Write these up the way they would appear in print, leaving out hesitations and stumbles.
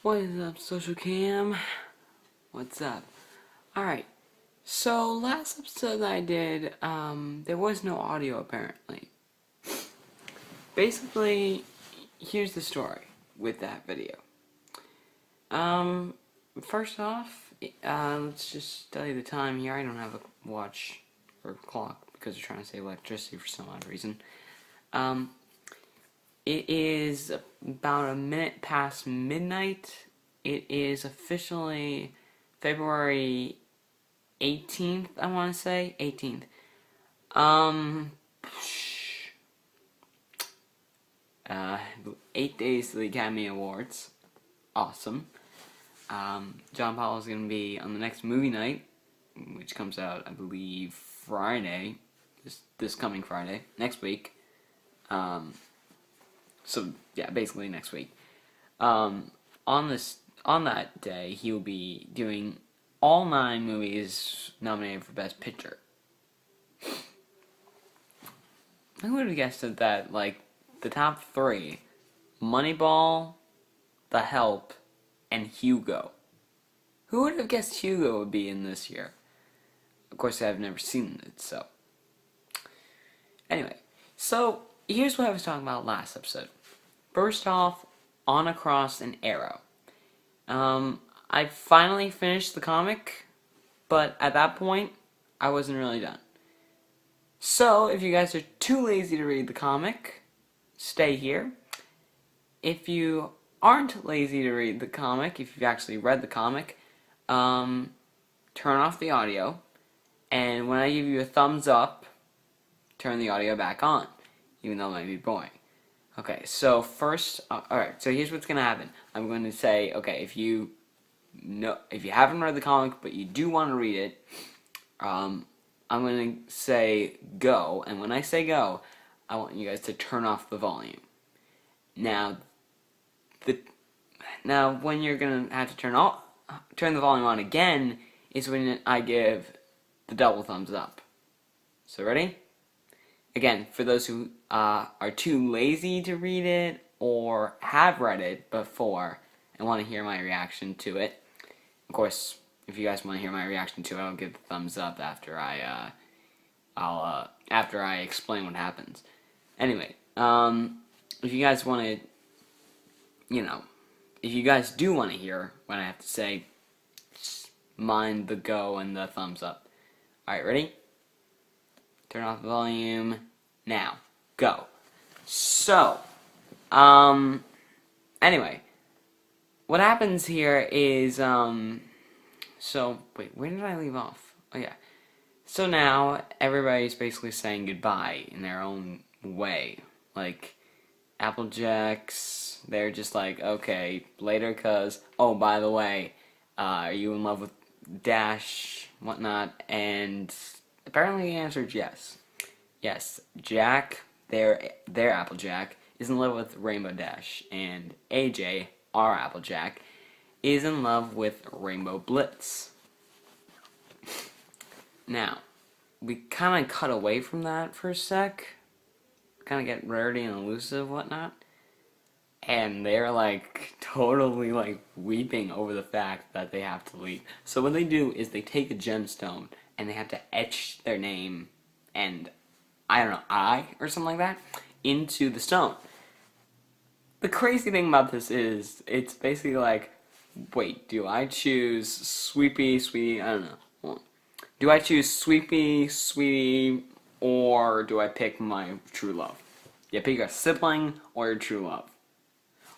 What is up, Social Cam? What's up? Alright, so last episode that I did, there was no audio apparently. Basically, here's the story with that video. First off, let's just tell you the time here. I don't have a watch or clock because we're trying to save electricity for some odd reason. It is about a minute past midnight. It is officially February 18th, I want to say. 18th. 8 days to the Academy Awards. Awesome. John Powell is going to be on the next movie night, which comes out, I believe, Friday. This coming Friday. Next week. So, yeah, basically next week. On that day, he will be doing all 9 movies nominated for Best Picture. Who would have guessed that, like, the top 3, Moneyball, The Help, and Hugo. Who would have guessed Hugo would be in this year? Of course, I've never seen it, so. Anyway, so here's what I was talking about last episode. First off, On Across an Arrow. I finally finished the comic, but at that point, I wasn't really done. So, if you guys are too lazy to read the comic, stay here. If you aren't lazy to read the comic, if you've actually read the comic, turn off the audio, and when I give you a thumbs up, turn the audio back on, even though it might be boring. Okay, so first, alright, so here's what's going to happen. I'm going to say, okay, if you haven't read the comic, but you do want to read it, I'm going to say go, and when I say go, I want you guys to turn off the volume. Now when you're going to have to turn the volume on again is when I give the double thumbs up. So ready? Again, for those who are too lazy to read it or have read it before and want to hear my reaction to it, of course, if you guys want to hear my reaction to it, I'll give the thumbs up after after I explain what happens. Anyway, if you guys want to, if you guys do want to hear what I have to say, just mind the go and the thumbs up. Alright, ready? Turn off the volume. Now, go. So, anyway, what happens here is, so, wait, where did I leave off? Oh, yeah. So now, everybody's basically saying goodbye in their own way. Like, Applejacks, they're just like, okay, later, cuz, oh, by the way, are you in love with Dash, whatnot, and apparently the answer is yes. Yes, Jack, their Applejack, is in love with Rainbow Dash, and AJ, our Applejack, is in love with Rainbow Blitz. Now, we kind of cut away from that for a sec, kind of get rarity and elusive, whatnot, and they're like totally like weeping over the fact that they have to leave. So what they do is they take a gemstone and they have to etch their name and I don't know, I or something like that into the stone. The crazy thing about this is it's basically like, wait, do I choose Sweetie, I don't know. Hold on. Do I choose Sweetie, or do I pick my true love? You pick a sibling or your true love.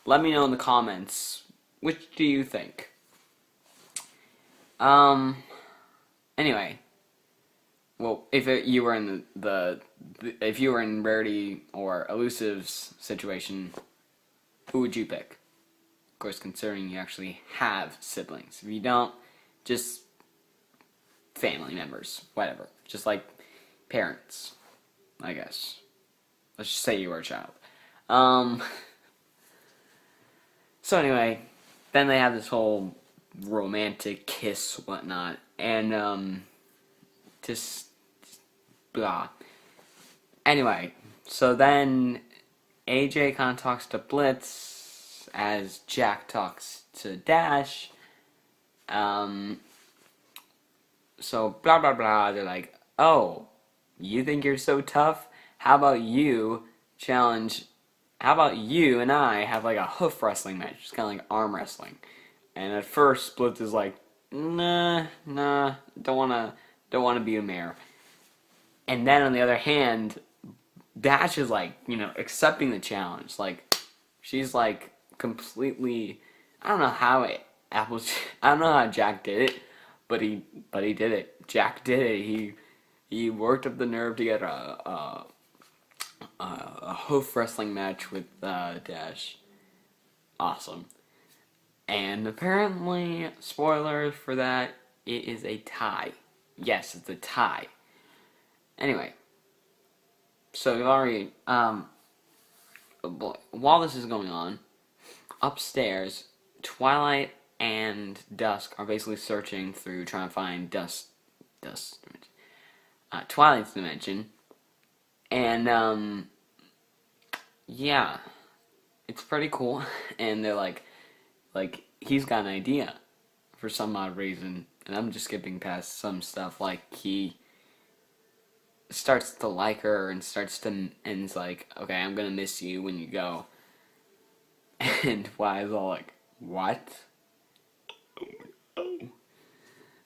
Let me know in the comments, which do you think? Anyway, well, if you were in if you were in Rarity or Elusive's situation, who would you pick? Of course, considering you actually have siblings. If you don't, just family members, whatever. Just like parents, I guess. Let's just say you were a child. So anyway, then they have this whole romantic kiss, whatnot, and just blah. Anyway, so then AJ kind of talks to Blitz as Jack talks to Dash. So blah blah blah. They're like, "Oh, you think you're so tough? How about you challenge? How about you and I have like a hoof wrestling match, just kind of like arm wrestling?" And at first, Splits is like, "Nah, don't wanna be a mayor." And then on the other hand, Dash is like, accepting the challenge. Like, she's like completely. I don't know how I don't know how Jack did it, but he did it. Jack did it. He worked up the nerve to get a hoof wrestling match with Dash. Awesome. And apparently, spoilers for that, it is a tie. Yes, it's a tie. Anyway, so you've already while this is going on, upstairs, Twilight and Dusk are basically searching through trying to find Twilight's dimension, and yeah, it's pretty cool. And they're like he's got an idea for some odd reason, and I'm just skipping past some stuff. Like he starts to like her and it's like, okay, I'm gonna miss you when you go. And Twilight's all like, what?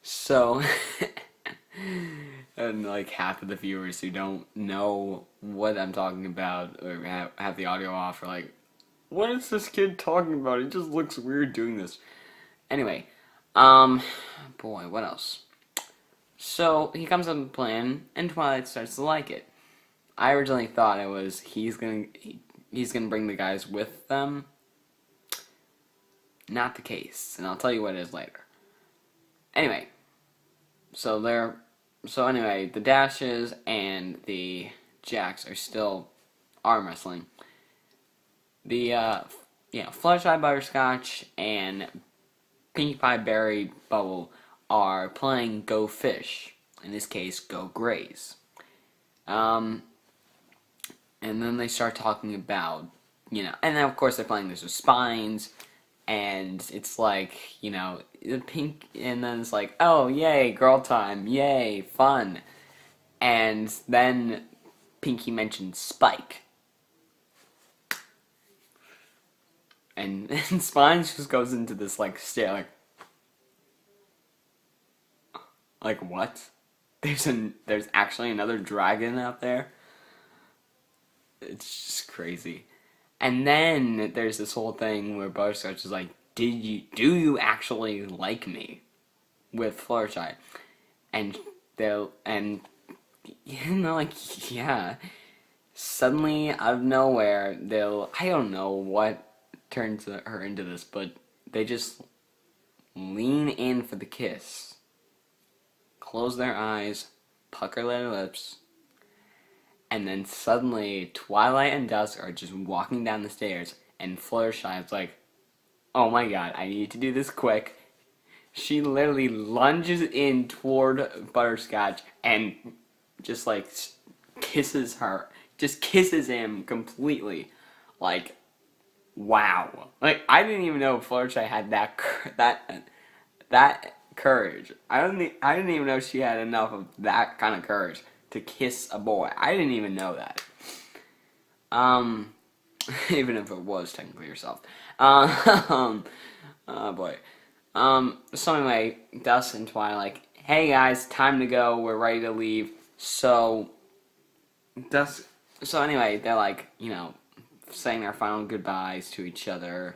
So, and like half of the viewers who don't know what I'm talking about or have the audio off are like, what is this kid talking about? It just looks weird doing this. Anyway, boy, what else? So he comes up with a plan, and Twilight starts to like it. I originally thought it was he's gonna bring the guys with them. Not the case, and I'll tell you what it is later. Anyway, the Dashes and the Jacks are still arm wrestling. The Fluttershy, Butterscotch, and Pinkie Pie, Berry, Bubble are playing Go Fish. In this case, Go Graze. And then they start talking about, and then of course they're playing this with Spines, and it's like, the pink, and then it's like, oh, yay, girl time, yay, fun. And then Pinkie mentions Spike. And Spines just goes into this, like, stare, like, what? There's actually another dragon out there? It's just crazy. And then there's this whole thing where Butterscotch is like, do you actually like me? With Fluttershy. And like, yeah. Suddenly, out of nowhere, I don't know what turns her into this, but they just lean in for the kiss. Close their eyes, pucker their lips, and then suddenly Twilight and Dusk are just walking down the stairs, and Fluttershy is like, oh my god, I need to do this quick. She literally lunges in toward Butterscotch and just like kisses her. Just kisses him completely. Like, wow. Like, I didn't even know Fluttershy had that courage. I didn't even know she had enough of that kind of courage to kiss a boy. I didn't even know that. Even if it was technically herself. Oh boy. So anyway, Dusk and Twilight like, hey guys, time to go. We're ready to leave. So anyway, they're like, saying their final goodbyes to each other.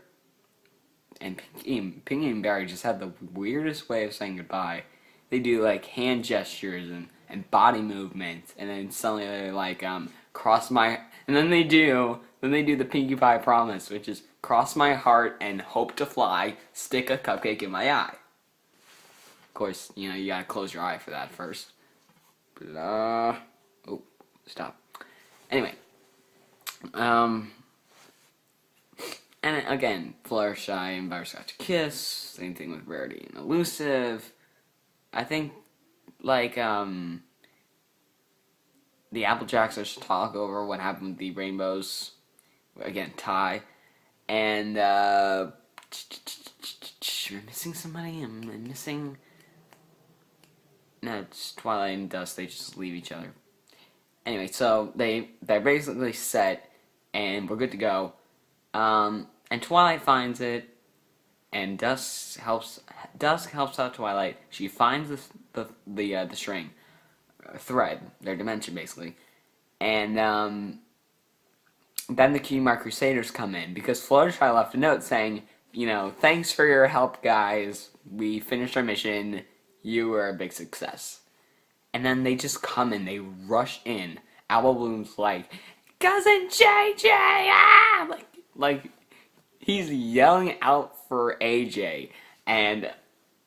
And Pinkie and Berry just had the weirdest way of saying goodbye. They do like hand gestures and body movements, and then suddenly they're like, cross my, and then they do the Pinkie Pie promise, which is cross my heart and hope to fly, stick a cupcake in my eye. Of course, you gotta close your eye for that first. Oh, stop. Anyway, and again, Fluttershy and Butterscotch kiss. Same thing with Rarity and Elusive. I think, like, the Applejacks should talk over what happened with the Rainbows. Again, tie. And, am I missing somebody? Am I missing... No, it's Twilight and Dusk, they just leave each other. Anyway, so they're basically set, and we're good to go. And Twilight finds it, and Dusk helps out Twilight. She finds the string, thread, their dimension basically, and then the Cutie Mark Crusaders come in because Fluttershy left a note saying, thanks for your help, guys. We finished our mission. You were a big success. And then they just come in. They rush in. Apple Bloom's like, Cousin JJ! Ah! Like he's yelling out for AJ. And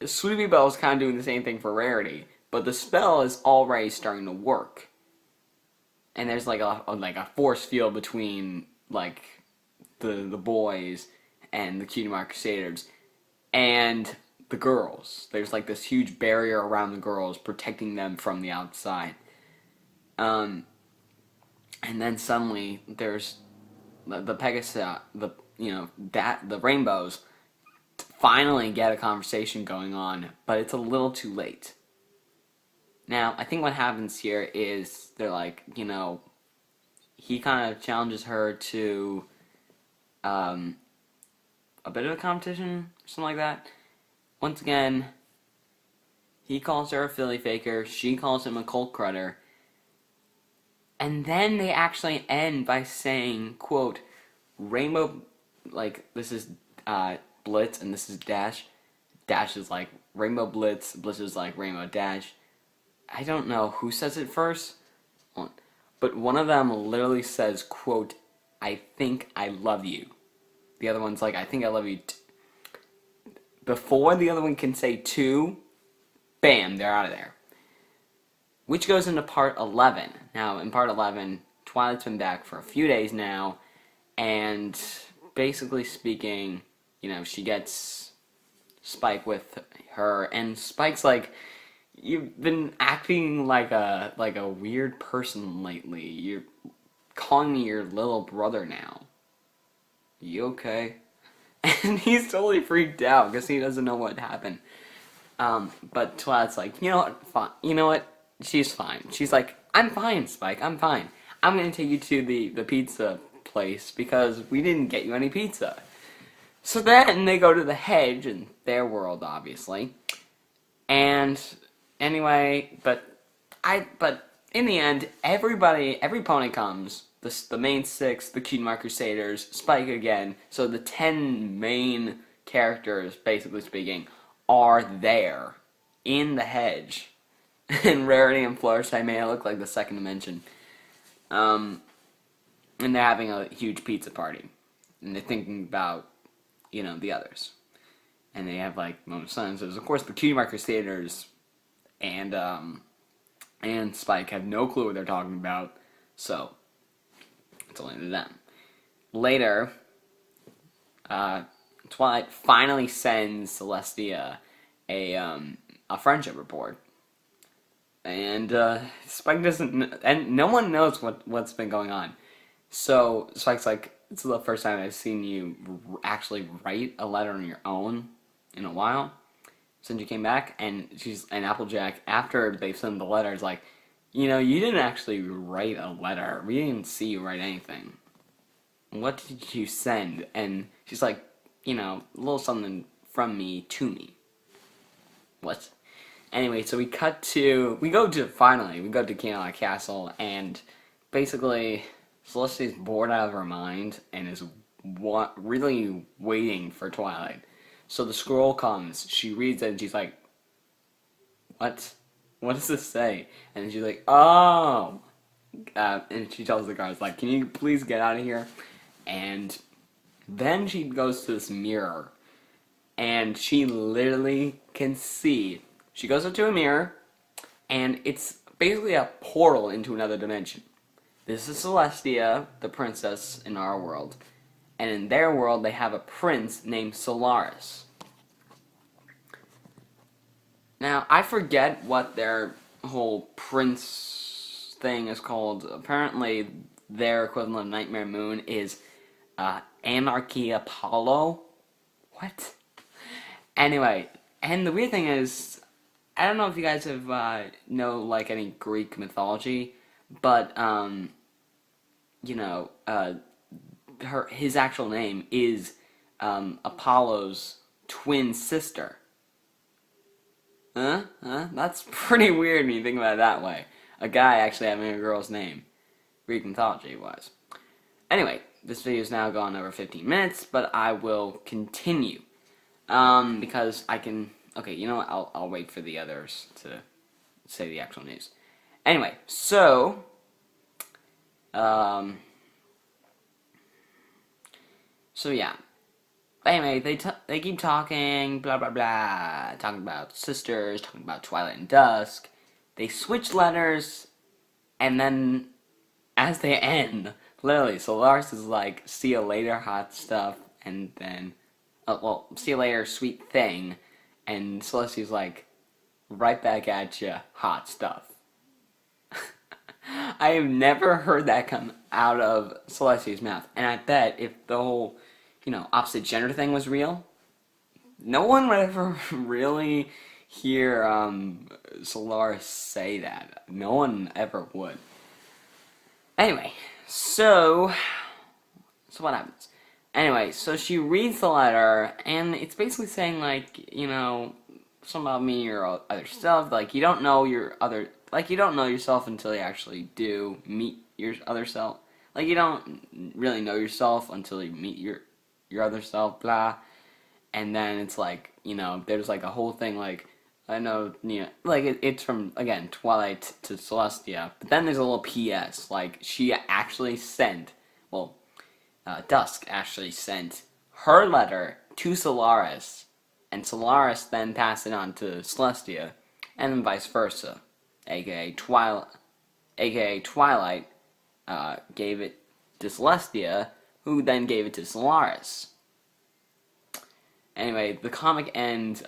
Sweetie Belle's kind of doing the same thing for Rarity. But the spell is already starting to work. And there's like a force field between like the boys and the Cutie Mark Crusaders and the girls. There's like this huge barrier around the girls protecting them from the outside. And then suddenly there's the Pegasus, the rainbows finally get a conversation going on, but it's a little too late. Now, I think what happens here is they're like, he kind of challenges her to a bit of a competition, something like that. Once again, he calls her a filly faker, she calls him a cold crutter, and then they actually end by saying, quote, Rainbow, like, this is Blitz and this is Dash. Dash is like Rainbow Blitz, Blitz is like Rainbow Dash. I don't know who says it first, but one of them literally says, quote, I think I love you. The other one's like, I think I love you before the other one can say two, bam, they're out of there. Which goes into part 11. Now, in part 11, Twilight's been back for a few days now, and basically speaking, she gets Spike with her, and Spike's like, you've been acting like a weird person lately. You're calling me your little brother now. You okay? And he's totally freaked out because he doesn't know what happened. But Twilight's like, you know what? Fine. You know what? She's fine. She's like, I'm fine, Spike. I'm fine. I'm gonna take you to the pizza place because we didn't get you any pizza. So then they go to the hedge in their world, obviously. And anyway, but in the end, every pony comes. The main six, the Cutie Mark Crusaders, Spike again. So the 10 main characters, basically speaking, are there in the hedge. And Rarity and Fluttershy may look like the second dimension. And they're having a huge pizza party. And they're thinking about, the others. And they have like moment of silence. Of course, the Cutie Mark Crusaders and Spike have no clue what they're talking about. So it's only to them. Later, Twilight finally sends Celestia a friendship report, and Spike doesn't, and no one knows what's been going on. So Spike's like, "This is the first time I've seen you actually write a letter on your own in a while since you came back." And Applejack, after they send the letter, is like, you didn't actually write a letter. We didn't see you write anything. What did you send? And she's like, a little something from me to me. What? Anyway, so we go to Kingala Castle, and basically Celestia's bored out of her mind and is really waiting for Twilight. So the scroll comes, she reads it, and she's like, what? What does this say? And she's like, oh! And she tells the guards, like, can you please get out of here? And then she goes to this mirror, and she literally can see. She goes up to a mirror, and it's basically a portal into another dimension. This is Celestia, the princess in our world. And in their world, they have a prince named Solaris. Now, I forget what their whole prince thing is called. Apparently, their equivalent of Nightmare Moon is Anarchy Apollo. What? Anyway, and the weird thing is, I don't know if you guys have know like any Greek mythology, but his actual name is Apollo's twin sister. Huh? That's pretty weird when you think about it that way. A guy actually having a girl's name, Greek mythology wise. Anyway, this video is now gone over 15 minutes, but I will continue. Because I can... Okay, you know what? I'll wait for the others to say the actual news. Anyway, so... So yeah. Anyway, they keep talking, blah blah blah, talking about sisters, talking about Twilight and Dusk. They switch letters, and then as they end, literally, Solaris is like, "See you later, hot stuff," and then, "See you later, sweet thing," and Celestia's like, "Right back at ya, hot stuff." I have never heard that come out of Celestia's mouth, and I bet if the whole, opposite gender thing was real, no one would ever really hear Solaris say that. No one ever would. Anyway, so what happens? Anyway, so she reads the letter, and it's basically saying, like, something about me, your other self. Like, you don't know yourself until you actually do meet your other self. Like, you don't really know yourself until you meet your other self, blah. And then it's like, there's like a whole thing, like, I know, like, it's from, again, Twilight to Celestia, but then there's a little PS, like, she actually sent, Dusk actually sent her letter to Solaris, and Solaris then passed it on to Celestia, and then vice versa, aka Twilight, gave it to Celestia, who then gave it to Solaris. Anyway, the comic ends,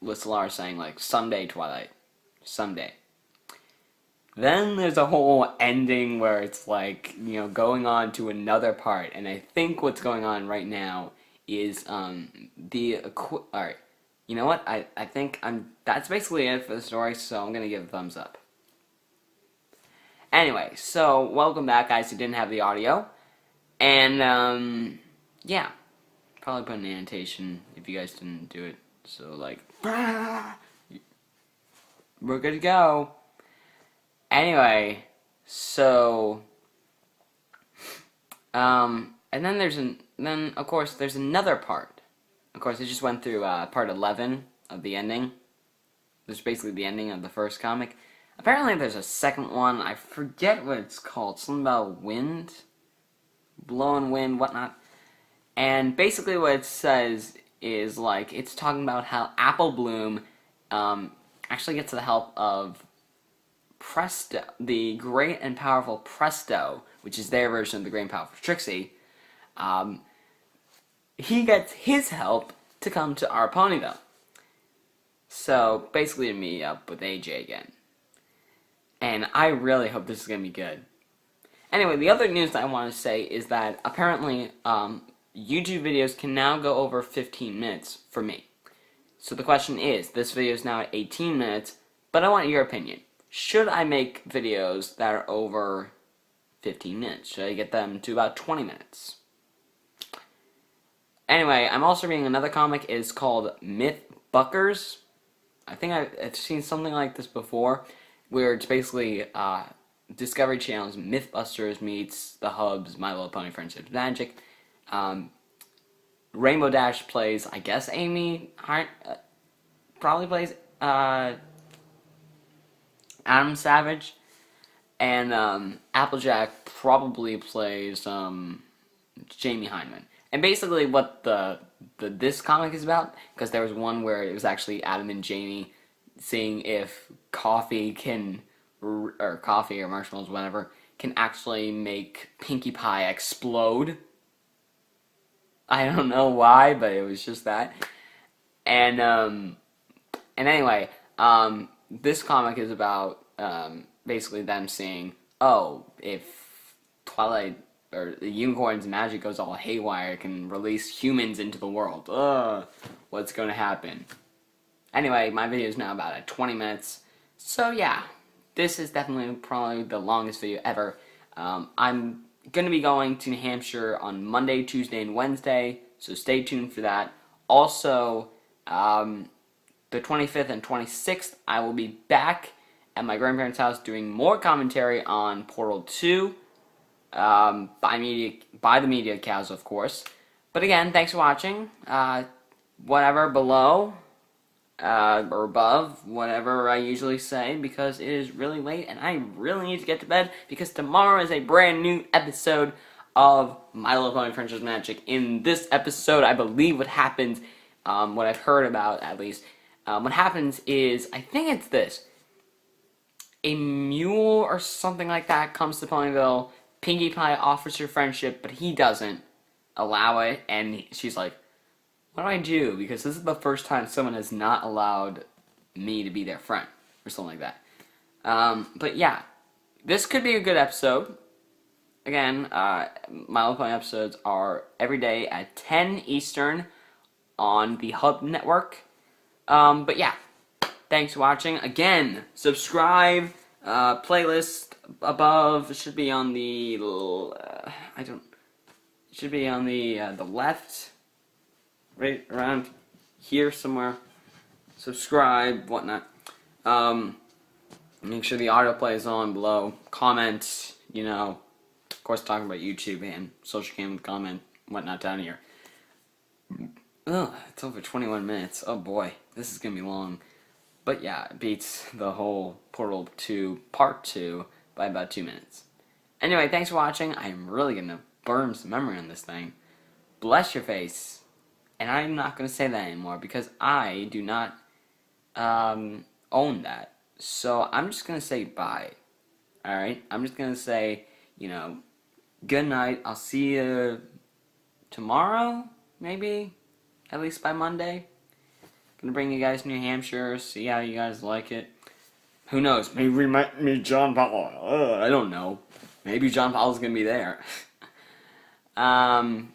with Solaris saying, like, "Someday, Twilight. Someday." Then there's a whole ending where it's like, going on to another part, and I think what's going on right now is, alright, you know what, I think that's basically it for the story, so I'm gonna give a thumbs up. Anyway, so, welcome back, guys who didn't have the audio, and, yeah, probably put an annotation if you guys didn't do it, so, like, we're good to go. Anyway, so, and then of course there's another part. Of course, I just went through part 11 of the ending. This is basically the ending of the first comic. Apparently there's a second one. I forget what it's called. Something about wind, blowing wind, whatnot. And basically what it says is, like, it's talking about how Apple Bloom actually gets the help of Presto, the great and powerful Presto, which is their version of the great and powerful Trixie. He gets his help to come to our Ponyville. So, basically to meet up with AJ again. And I really hope this is going to be good. Anyway, the other news that I want to say is that apparently YouTube videos can now go over 15 minutes for me. So the question is, this video is now at 18 minutes, but I want your opinion. Should I make videos that are over 15 minutes? Should I get them to about 20 minutes? Anyway, I'm also reading another comic. It's called Mythbuckers. I think I've seen something like this before, where it's basically Discovery Channel's Mythbusters meets The Hub's My Little Pony Friendship Magic. Rainbow Dash plays, I guess, Amy. Probably plays Adam Savage, and Applejack probably plays Jamie Hyneman. And basically, what this comic is about, because there was one where it was actually Adam and Jamie seeing if coffee or marshmallows, whatever, can actually make Pinkie Pie explode. I don't know why, but it was just that. And anyway, this comic is about basically them seeing, if Twilight or the unicorn's magic goes all haywire, it can release humans into the world. What's going to happen? Anyway, my video is now about at 20 minutes. So yeah, this is definitely probably the longest video ever. I'm going to be going to New Hampshire on Monday, Tuesday, and Wednesday, so stay tuned for that. Also, the 25th and 26th, I will be back at my grandparents' house doing more commentary on Portal 2, by the Media Cows, of course. But again, thanks for watching. Whatever below, or above, whatever I usually say, because it is really late and I really need to get to bed, because tomorrow is a brand new episode of My Little Pony Friendship Magic. In this episode, I believe what happens, what I've heard about at least, what happens is, I think it's this: a mule or something like that comes to Ponyville, Pinkie Pie offers her friendship, but he doesn't allow it, and she's like, what do I do? Because this is the first time someone has not allowed me to be their friend, or something like that. But yeah, this could be a good episode. Again, My Little Pony episodes are every day at 10 Eastern on the Hub Network. But yeah, thanks for watching. Again, subscribe, playlist above, it should be on the, it should be on the left, right around here somewhere. Subscribe, whatnot. Make sure the autoplay is on below. Comment, you know, of course talking about YouTube and social game comment, whatnot down here. Ugh, it's over 21 minutes. Oh boy, this is gonna be long. But yeah, it beats the whole Portal 2 Part 2 by about 2 minutes. Anyway, thanks for watching. I'm really gonna burn some memory on this thing. Bless your face. And I'm not gonna say that anymore because I do not own that. So I'm just gonna say bye. Alright? I'm just gonna say, you know, good night. I'll see you tomorrow, maybe? At least by Monday. Gonna bring you guys to New Hampshire, see how you guys like it. Who knows? Maybe we might meet John Powell. I don't know. Maybe John Powell's gonna be there. But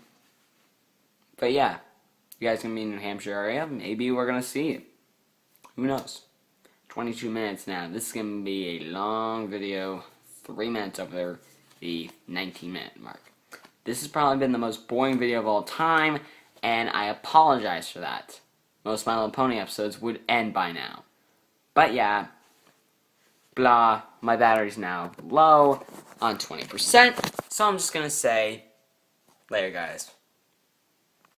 yeah, you guys gonna be in New Hampshire area. Maybe we're gonna see it. Who knows? 22 minutes now. This is gonna be a long video. 3 minutes over the 19-minute mark. This has probably been the most boring video of all time, and I apologize for that. Most My Little Pony episodes would end by now. But yeah, blah, my battery's now low on 20%, so I'm just gonna say, later guys.